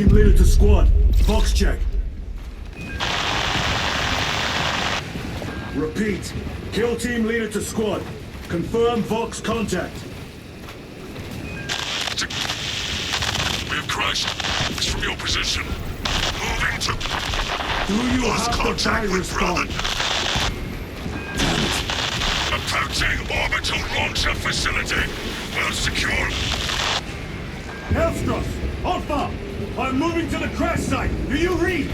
team leader to squad. Vox check. Repeat. Kill team leader to squad. Confirm Vox contact. We have crashed. It's from your position. Moving to... Do you Lost have the contact with virus brother. bomb? Damn it. Approaching orbital launcher facility. Well secured. Hellstruth! Alpha! I'm moving to the crash site! Do you read?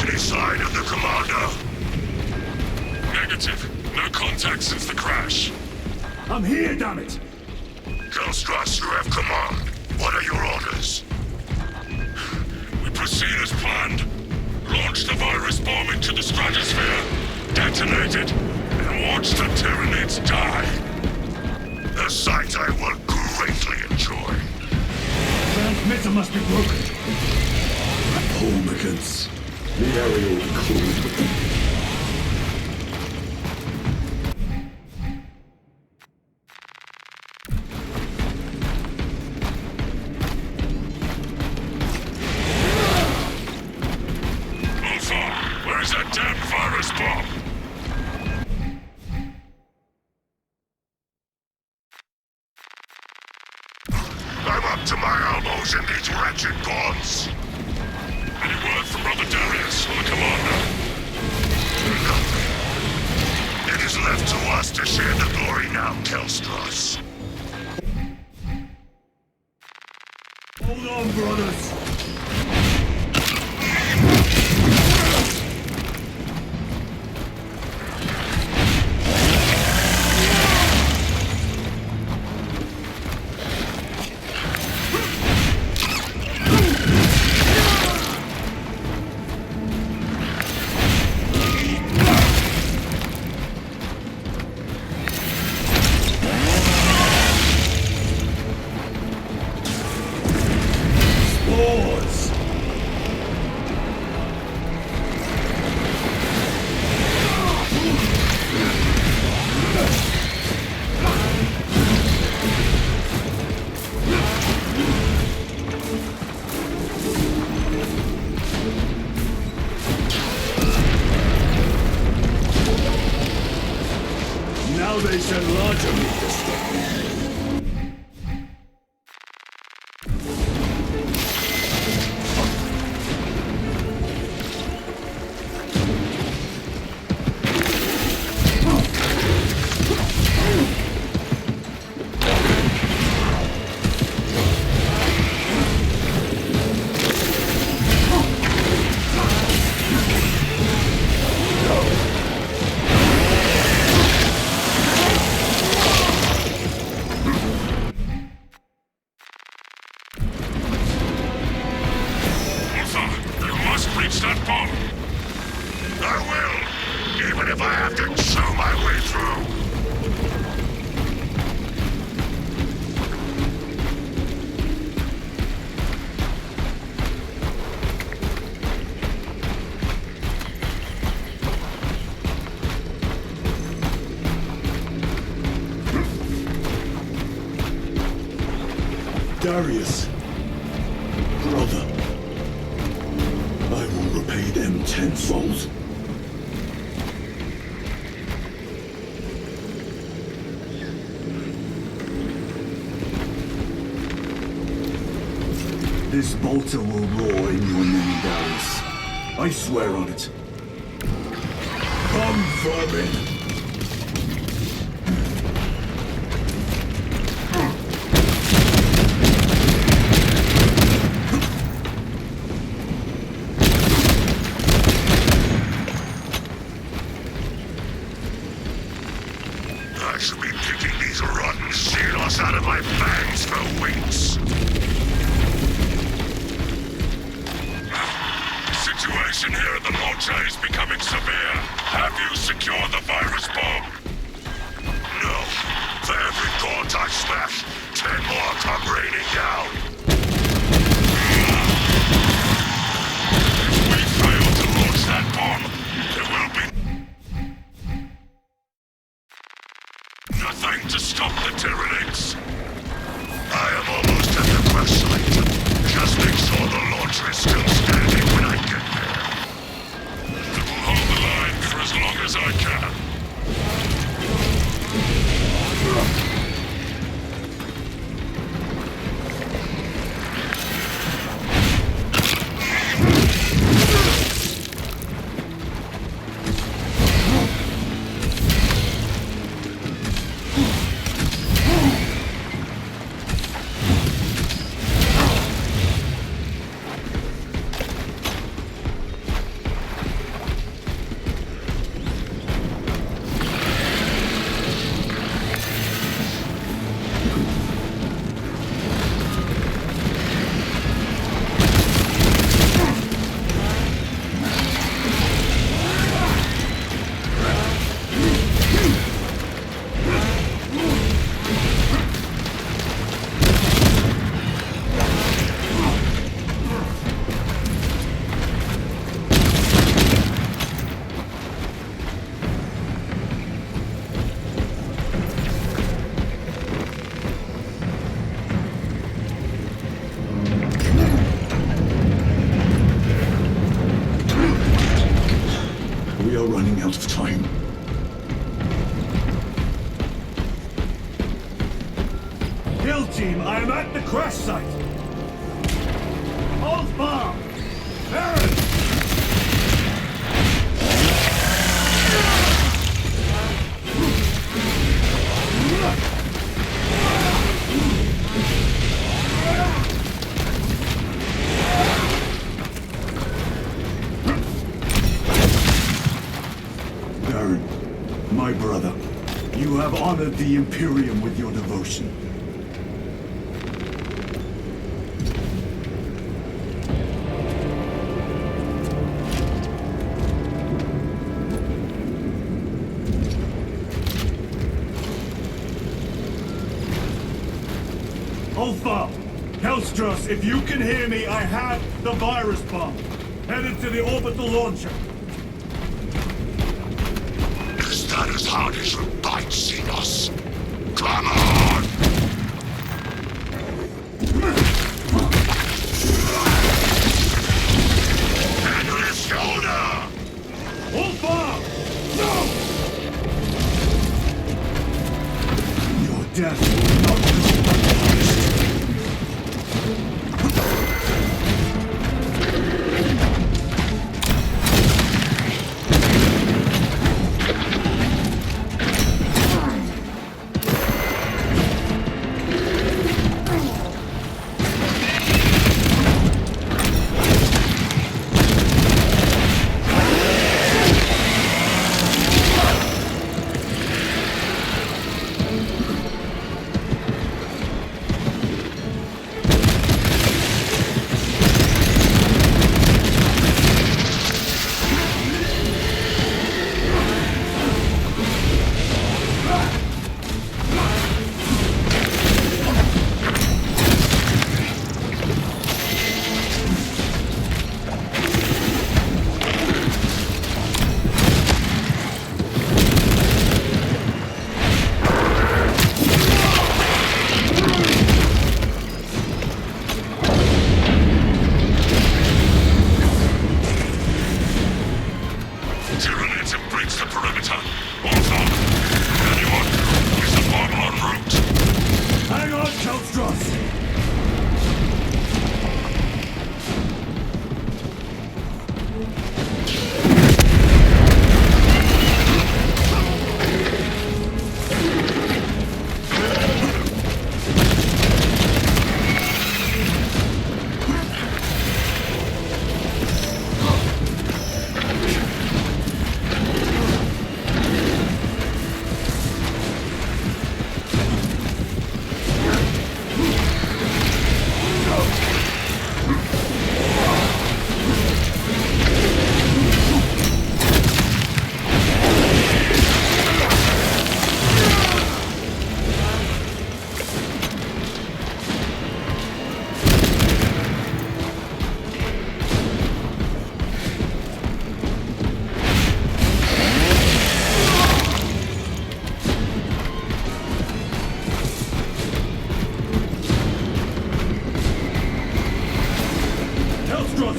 Any sign of the commander? Negative. No contact since the crash. I'm here, damn it! Hellstruth, you have command. What are your orders? We proceed as planned. Launch the virus bomb into the stratosphere. Detonate it. And watch the Tyranids die. A sight I will greatly enjoy. Transmitter must be broken. Homicans. The aerial crew. Where's that damn virus bomb? I'm up to my elbows in these wretched bombs. Any word from Brother Darius or the commander? Nothing. It is left to us to share the glory now, Kelstros. Hold on, brothers. Now they send larger meat to stop me. Reach that bomb! I will! Even if I have to chew my way through! Darius. Brother. I will repay them tenfold. This bolter will roar in your name, Darius. I swear on it. Come, vermin! I should be picking these rotten seals out of my fangs for weeks. The situation here at the launcher is becoming severe. Have you secured the virus bomb? No. For every gaunt I smash, 10 more come raining down. If we fail to launch that bomb, there will be nothing to stop the Tyranids. I am almost at the crush site. Just out of time. Kill team, I am at the crash site. Hold bomb. Baron. Baron, my brother, you have honored the Imperium with your devotion. Ulfa! Hellstros, if you can hear me, I have the virus bomb. Headed to the orbital launcher. Is that as hard as your bite, Xenos? Come on! Handle his shoulder! Ulfa! No! Your death will not go unpunished.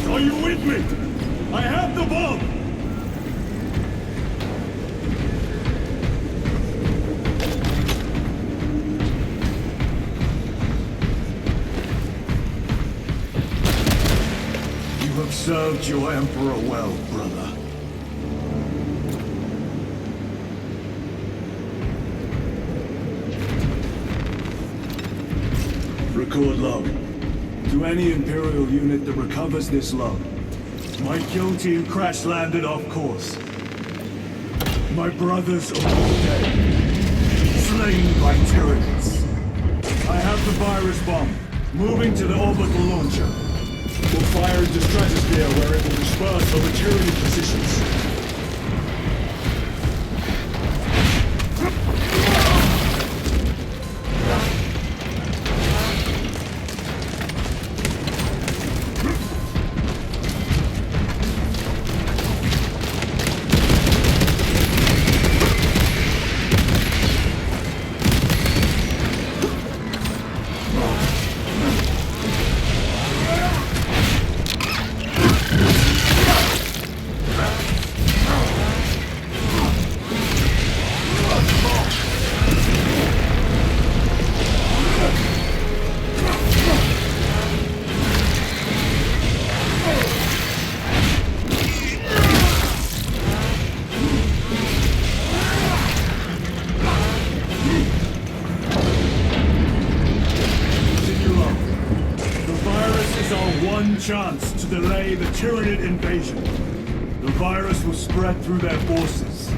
Are you with me? I have the bomb! You have served your Emperor well, brother. Record log. To any Imperial unit that recovers this log, my kill team crash-landed off course. My brothers are all dead, slain by tyrants. I have the virus bomb, moving to the orbital launcher. We'll fire into stratosphere where it will disperse over Tyrian positions. one chance to delay the Tyranid invasion. The virus will spread through their forces.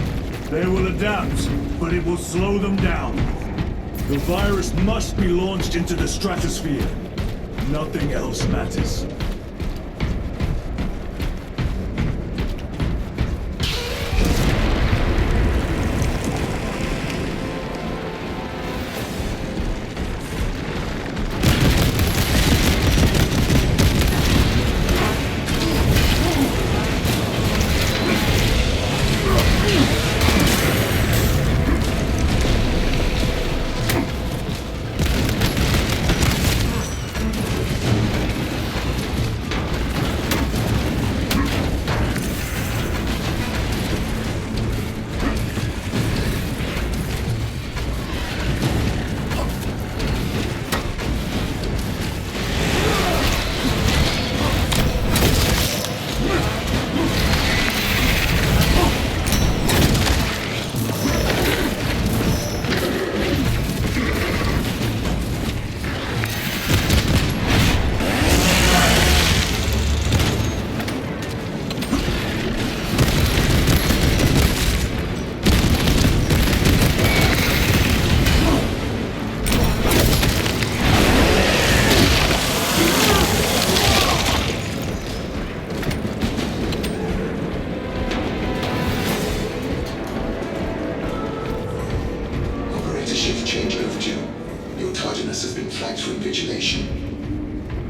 They will adapt, but it will slow them down. The virus must be launched into the stratosphere. Nothing else matters.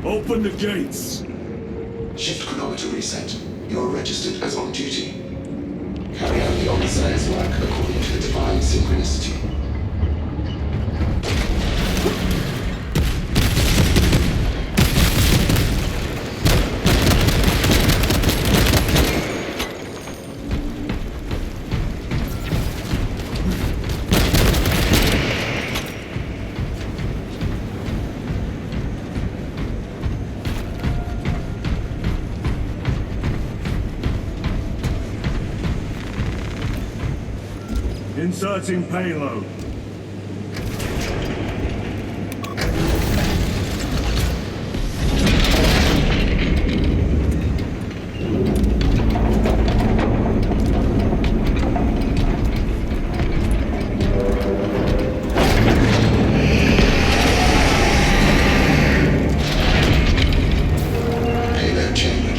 Open the gates! Shift chronometer reset. You're registered as on duty. Carry out the officer's work according to the divine synchronicity. Inserting payload. Payload chambered.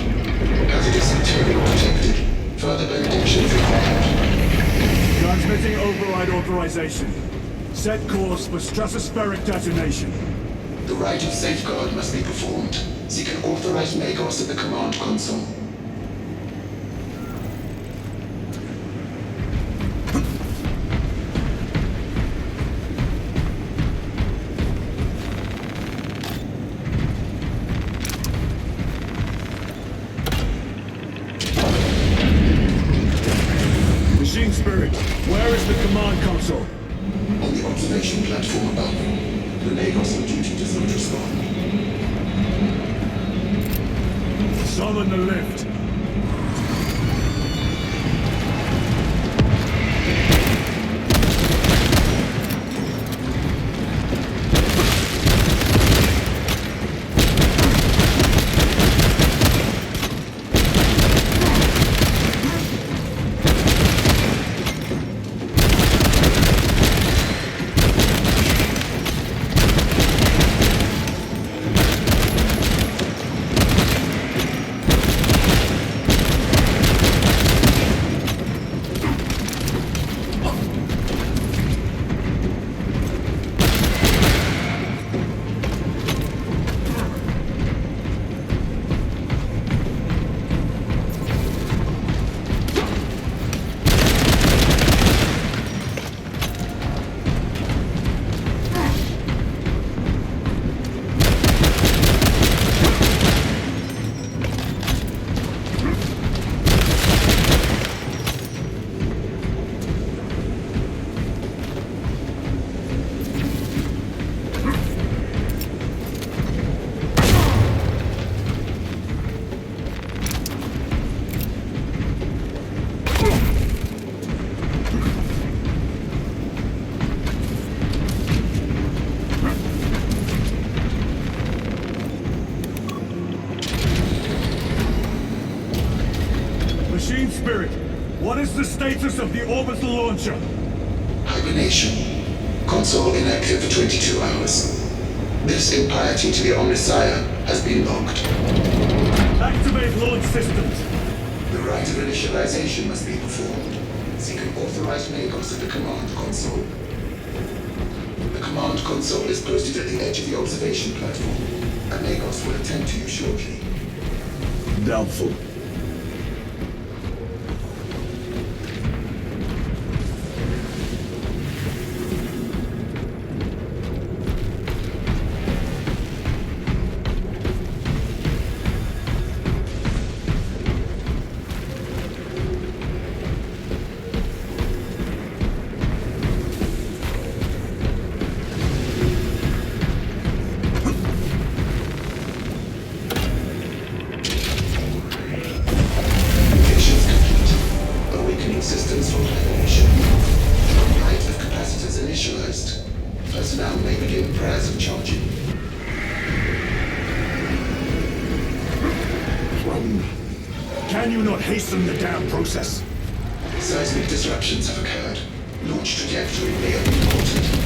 Hazardous material detected. Further benedictions required. Transmitting override authorization. Set course for stratospheric detonation. The rite of safeguard must be performed. Seek an authorized Magos at the command console. Machine Spirit, where is the command console? On the observation platform above. The Magos on duty does not respond. Summon the lift. Machine Spirit, what is the status of the orbital launcher? Hibernation. Console inactive for 22 hours. This impiety to the Omnissiah has been logged. Activate launch systems. The rite of initialization must be performed. Seek an authorized Magos at the command console. The command console is posted at the edge of the observation platform. A Magos will attend to you shortly. Doubtful. Systems for hibernation. Rite of capacitors initialized. Personnel may begin prayers of charging. Can you not hasten the damn process? Seismic disruptions have occurred. Launch trajectory may have been altered.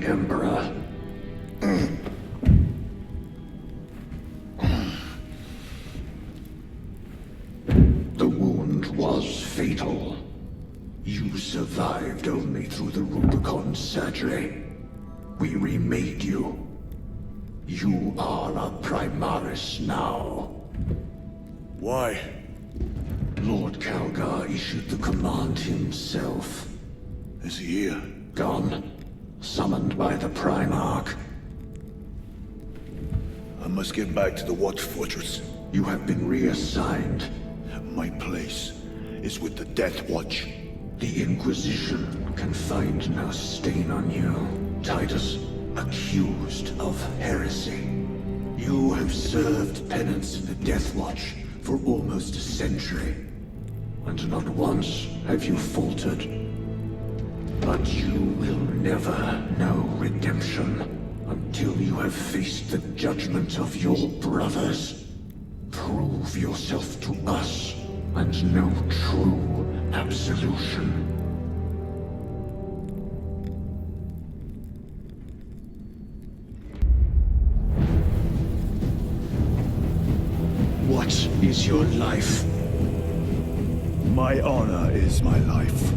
Emperor. The wound was fatal. You survived only through the Rubicon surgery. We remade you. You are a Primaris now. Why? Lord Calgar issued the command himself. Is he here? Gone. Summoned by the Primarch. I must get back to the Watch Fortress. You have been reassigned. My place is with the Death Watch. The Inquisition can find no stain on you. Titus, accused of heresy. You have served penance in the Death Watch for almost a century. And not once have you faltered. But you will never know redemption until you have faced the judgment of your brothers. Prove yourself to us and know true absolution. What is your life? My honor is my life.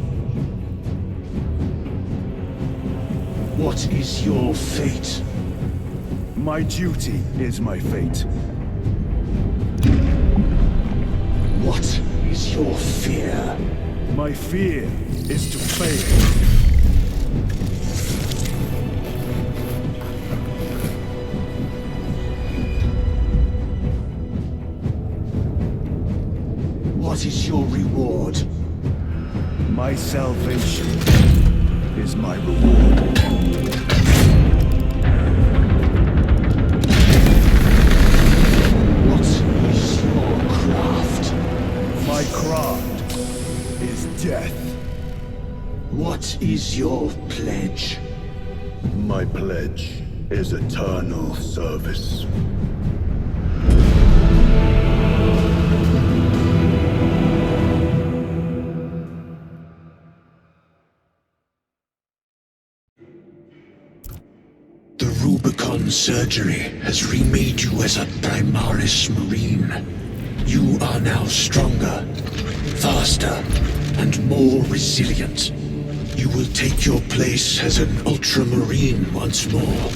What is your fate? My duty is my fate. What is your fear? My fear is to fail. What is your reward? My salvation is my reward. What is your craft? My craft is death. What is your pledge? My pledge is eternal service. The Rubicon surgery has remade you as a Primaris Marine. You are now stronger, faster, and more resilient. You will take your place as an Ultramarine once more.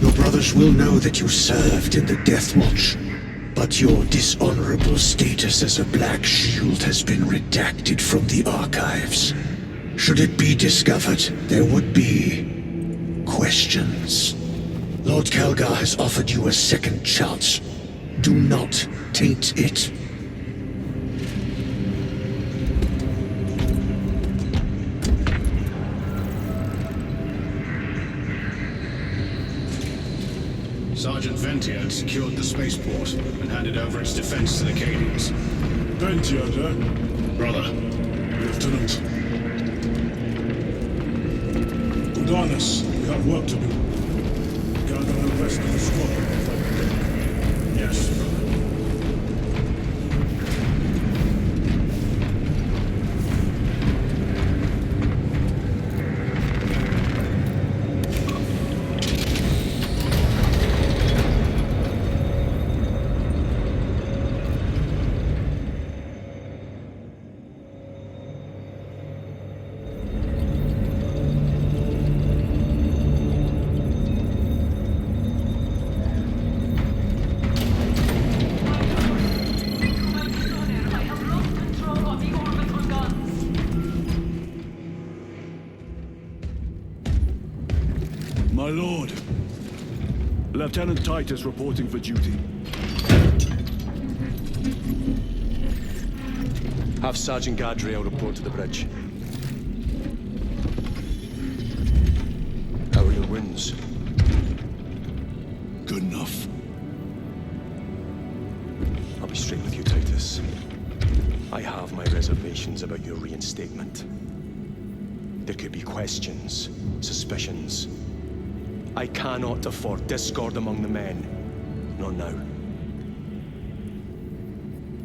Your brothers will know that you served in the Death Watch, but your dishonorable status as a Black Shield has been redacted from the archives. Should it be discovered, there would be questions. Lord Calgar has offered you a second chance. Do not taint it. Sergeant Ventia had secured the spaceport and handed over its defense to the Cadians. Ventia, there. Brother, Lieutenant. Udanis, we have work to do. Gather the rest of the squad. yes, brother. My lord. Lieutenant Titus reporting for duty. Have Sergeant Gadriel report to the bridge. How are your wounds? Good enough. I'll be straight with you, Titus. I have my reservations about your reinstatement. There could be questions, suspicions. I cannot afford discord among the men. Not now.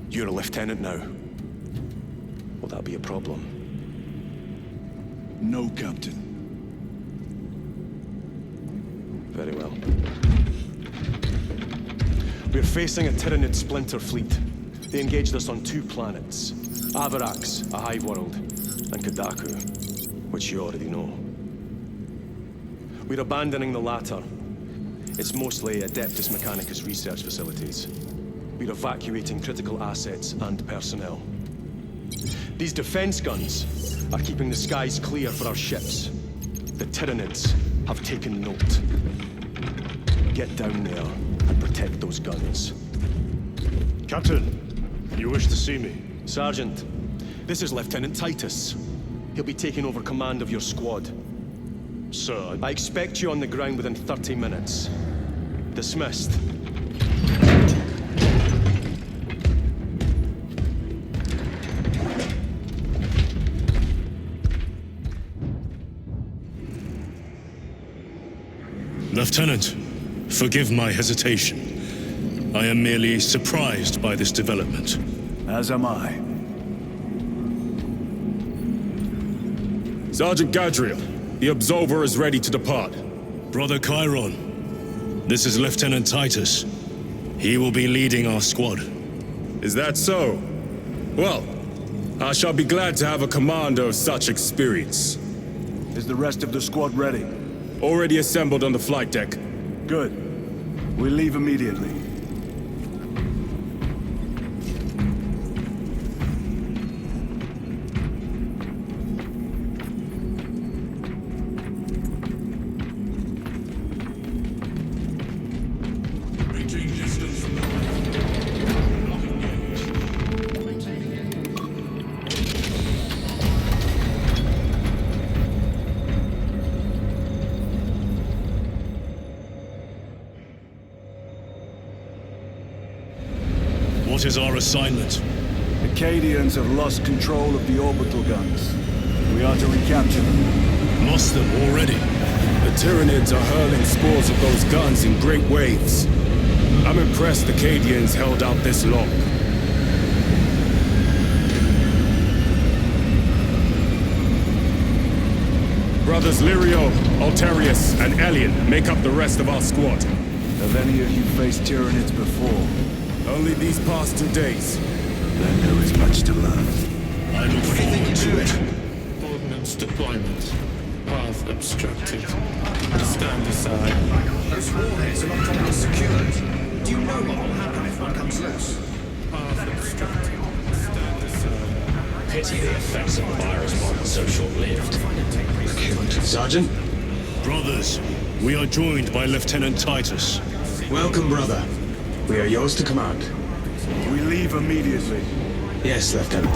You're a lieutenant now. Will that be a problem? No, Captain. Very well. We're facing a Tyranid splinter fleet. They engaged us on 2 planets. Avarax, a hive world, and Kadaku, which you already know. We're abandoning the latter. It's mostly Adeptus Mechanicus research facilities. We're evacuating critical assets and personnel. These defense guns are keeping the skies clear for our ships. The Tyranids have taken note. Get down there and protect those guns. Captain, you wish to see me? Sergeant, this is Lieutenant Titus. He'll be taking over command of your squad. Sir, I expect you on the ground within 30 minutes. Dismissed. Lieutenant, forgive my hesitation. I am merely surprised by this development. As am I. Sergeant Gadriel, the Absolver is ready to depart. Brother Chiron, this is Lieutenant Titus. He will be leading our squad. Is that so? Well, I shall be glad to have a commander of such experience. Is the rest of the squad ready? Already assembled on the flight deck. Good. We leave immediately. What is our assignment? Acadians have lost control of the orbital guns. We are to recapture them. Lost them already. The Tyranids are hurling spores of those guns in great waves. I'm impressed the Acadians held out this long. Brothers Lirio, Altarius, and Elian make up the rest of our squad. Have any of you faced Tyranids before? Only these past 2 days. Then there is much to learn. I look forward to it. Ordnance deployment. Path obstructed. Stand aside. Those warheads are not properly secured. Do you know what will happen if one comes loose? Path obstructed. Stand aside. Pity the effects of a virus bomb are so short-lived. Sergeant? Brothers, we are joined by Lieutenant Titus. Welcome, brother. We are yours to command. We leave immediately. Yes, Lieutenant.